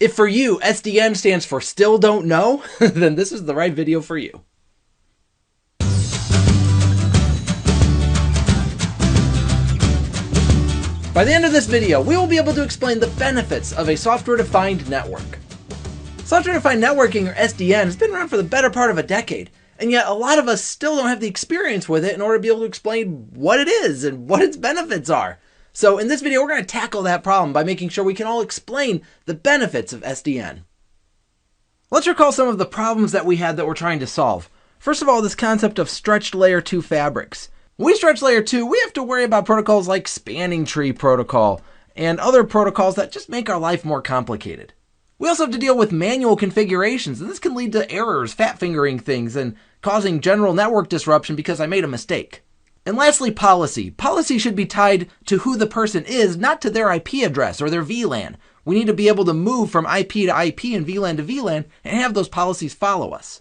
If for you, SDN stands for still don't know, then this is the right video for you. By the end of this video, we will be able to explain the benefits of a software-defined network. Software-defined networking, or SDN, has been around for the better part of a decade, and yet a lot of us still don't have the experience with it in order to be able to explain what it is and what its benefits are. So in this video, we're going to tackle that problem by making sure we can all explain the benefits of SDN. Let's recall some of the problems that we had that we're trying to solve. First of all, this concept of stretched layer 2 fabrics. When we stretch layer 2, we have to worry about protocols like spanning tree protocol and other protocols that just make our life more complicated. We also have to deal with manual configurations, and this can lead to errors, fat fingering things, and causing general network disruption because I made a mistake. And lastly, policy. Policy should be tied to who the person is, not to their IP address or their VLAN. We need to be able to move from IP to IP and VLAN to VLAN and have those policies follow us.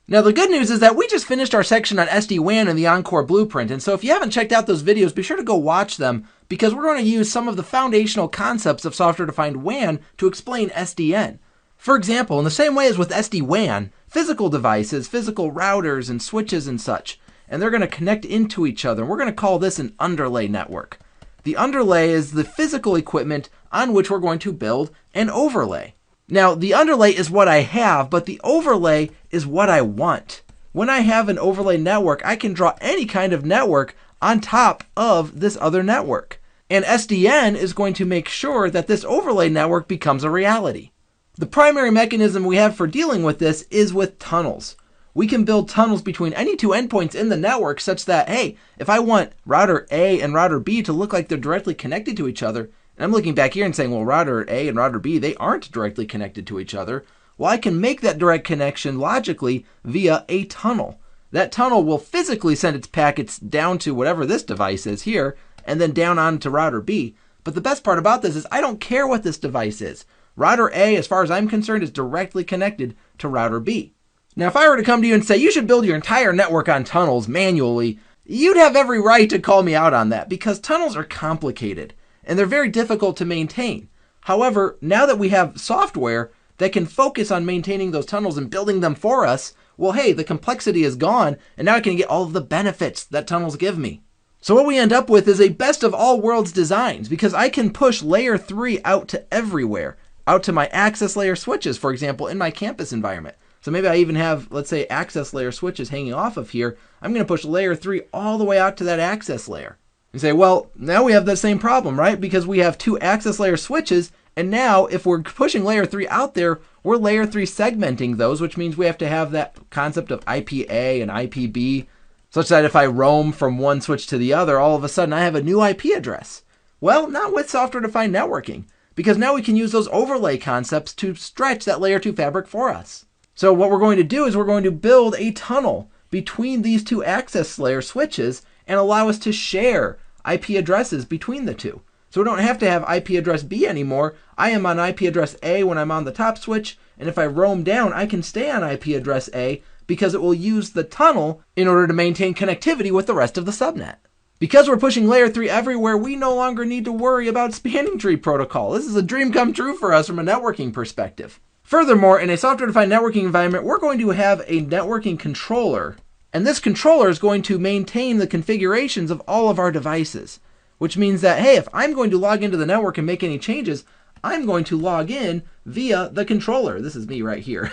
Now the good news is that we just finished our section on SD-WAN in the Encore Blueprint, and so if you haven't checked out those videos, be sure to go watch them because we're going to use some of the foundational concepts of software-defined WAN to explain SDN. For example, in the same way as with SD-WAN, physical devices, physical routers and switches and such, and they're going to connect into each other. We're going to call this an underlay network. The underlay is the physical equipment on which we're going to build an overlay. Now, the underlay is what I have, but the overlay is what I want. When I have an overlay network, I can draw any kind of network on top of this other network. And SDN is going to make sure that this overlay network becomes a reality. The primary mechanism we have for dealing with this is with tunnels. We can build tunnels between any two endpoints in the network such that, hey, if I want router A and router B to look like they're directly connected to each other, and I'm looking back here and saying, well, router A and router B, they aren't directly connected to each other. Well, I can make that direct connection logically via a tunnel. That tunnel will physically send its packets down to whatever this device is here, and then down onto router B. But the best part about this is I don't care what this device is. Router A, as far as I'm concerned, is directly connected to router B. Now, if I were to come to you and say you should build your entire network on tunnels manually, you'd have every right to call me out on that because tunnels are complicated and they're very difficult to maintain. However, now that we have software that can focus on maintaining those tunnels and building them for us, well, hey, the complexity is gone, and now I can get all of the benefits that tunnels give me. So what we end up with is a best of all worlds designs because I can push layer 3 out to everywhere, out to my access layer switches, for example, in my campus environment. So maybe I even have, let's say, access layer switches hanging off of here. I'm going to push layer 3 all the way out to that access layer. You say, well, now we have the same problem, right? Because we have two access layer switches, and now if we're pushing layer 3 out there, we're layer 3 segmenting those, which means we have to have that concept of IP-A and IP-B, such that if I roam from one switch to the other, all of a sudden I have a new IP address. Well, not with software-defined networking, because now we can use those overlay concepts to stretch that layer 2 fabric for us. So what we're going to do is we're going to build a tunnel between these two access layer switches and allow us to share IP addresses between the two. So we don't have to have IP address B anymore. I am on IP address A when I'm on the top switch, and if I roam down, I can stay on IP address A because it will use the tunnel in order to maintain connectivity with the rest of the subnet. Because we're pushing layer 3 everywhere, we no longer need to worry about spanning tree protocol. This is a dream come true for us from a networking perspective. Furthermore, in a software-defined networking environment, we're going to have a networking controller, and this controller is going to maintain the configurations of all of our devices, which means that, hey, if I'm going to log into the network and make any changes, I'm going to log in via the controller. This is me right here.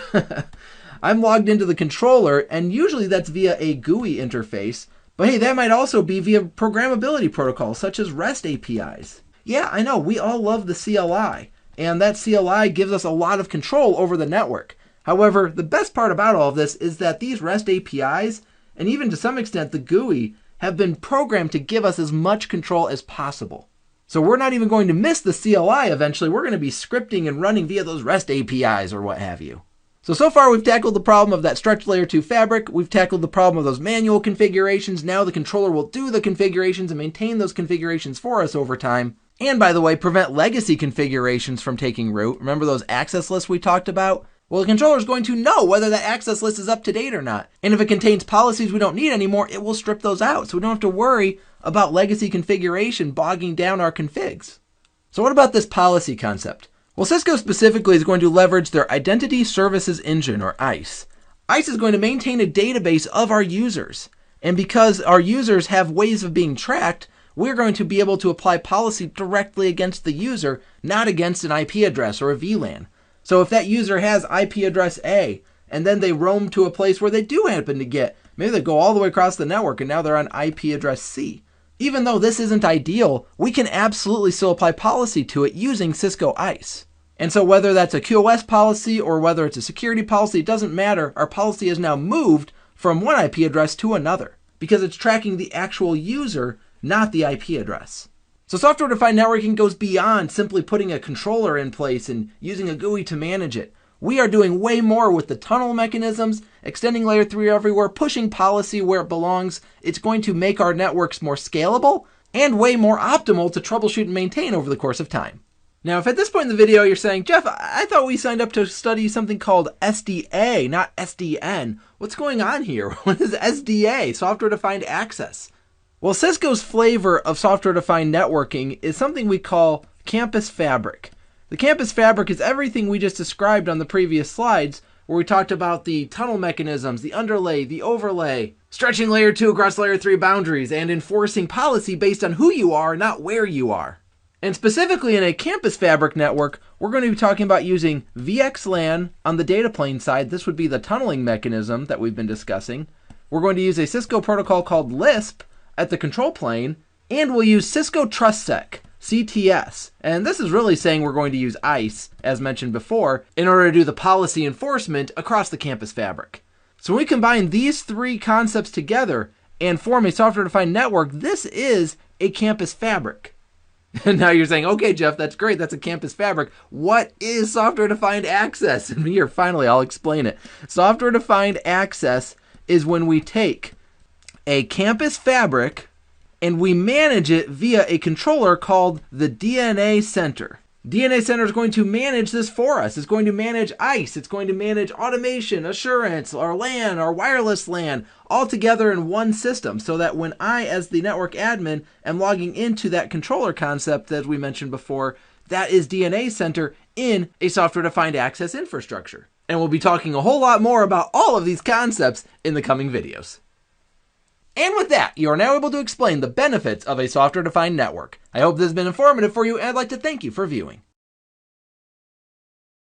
I'm logged into the controller, and usually that's via a GUI interface, but hey, that might also be via programmability protocols such as REST APIs. Yeah, I know, we all love the CLI. And that CLI gives us a lot of control over the network. However, the best part about all of this is that these REST APIs, and even to some extent the GUI, have been programmed to give us as much control as possible. So we're not even going to miss the CLI eventually. We're going to be scripting and running via those REST APIs or what have you. So far we've tackled the problem of that stretched layer 2 fabric. We've tackled the problem of those manual configurations. Now the controller will do the configurations and maintain those configurations for us over time. And by the way, prevent legacy configurations from taking root. Remember those access lists we talked about? Well, the controller is going to know whether that access list is up to date or not. And if it contains policies we don't need anymore, it will strip those out. So we don't have to worry about legacy configuration bogging down our configs. So what about this policy concept? Well, Cisco specifically is going to leverage their Identity Services Engine, or ISE. ISE is going to maintain a database of our users. And because our users have ways of being tracked, we're going to be able to apply policy directly against the user, not against an IP address or a VLAN. So if that user has IP address A, and then they roam to a place where they do happen to get, maybe they go all the way across the network and now they're on IP address C. Even though this isn't ideal, we can absolutely still apply policy to it using Cisco ISE. And so whether that's a QoS policy or whether it's a security policy, it doesn't matter. Our policy is now moved from one IP address to another because it's tracking the actual user, not the IP address. So software-defined networking goes beyond simply putting a controller in place and using a GUI to manage it. We are doing way more with the tunnel mechanisms, extending layer 3 everywhere, pushing policy where it belongs. It's going to make our networks more scalable and way more optimal to troubleshoot and maintain over the course of time. Now, if at this point in the video you're saying, Jeff, I thought we signed up to study something called SDA, not SDN. What's going on here? What is SDA, Software-Defined Access? Well, Cisco's flavor of software-defined networking is something we call Campus Fabric. The Campus Fabric is everything we just described on the previous slides, where we talked about the tunnel mechanisms, the underlay, the overlay, stretching layer 2 across layer 3 boundaries, and enforcing policy based on who you are, not where you are. And specifically in a Campus Fabric network, we're going to be talking about using VXLAN on the data plane side. This would be the tunneling mechanism that we've been discussing. We're going to use a Cisco protocol called Lisp at the control plane, and we'll use Cisco TrustSec, CTS. And this is really saying we're going to use ISE, as mentioned before, in order to do the policy enforcement across the Campus Fabric. So when we combine these three concepts together and form a software-defined network, this is a Campus Fabric. And now you're saying, okay, Jeff, that's great. That's a Campus Fabric. What is software-defined access? And here, finally, I'll explain it. Software-defined access is when we take a Campus Fabric and we manage it via a controller called the DNA Center. DNA Center is going to manage this for us. It's going to manage ISE. It's going to manage automation, assurance, our LAN, our wireless LAN, all together in one system so that when I, as the network admin, am logging into that controller concept, as we mentioned before, that is DNA Center in a software-defined access infrastructure. And we'll be talking a whole lot more about all of these concepts in the coming videos. And with that, you are now able to explain the benefits of a software-defined network. I hope this has been informative for you, and I'd like to thank you for viewing.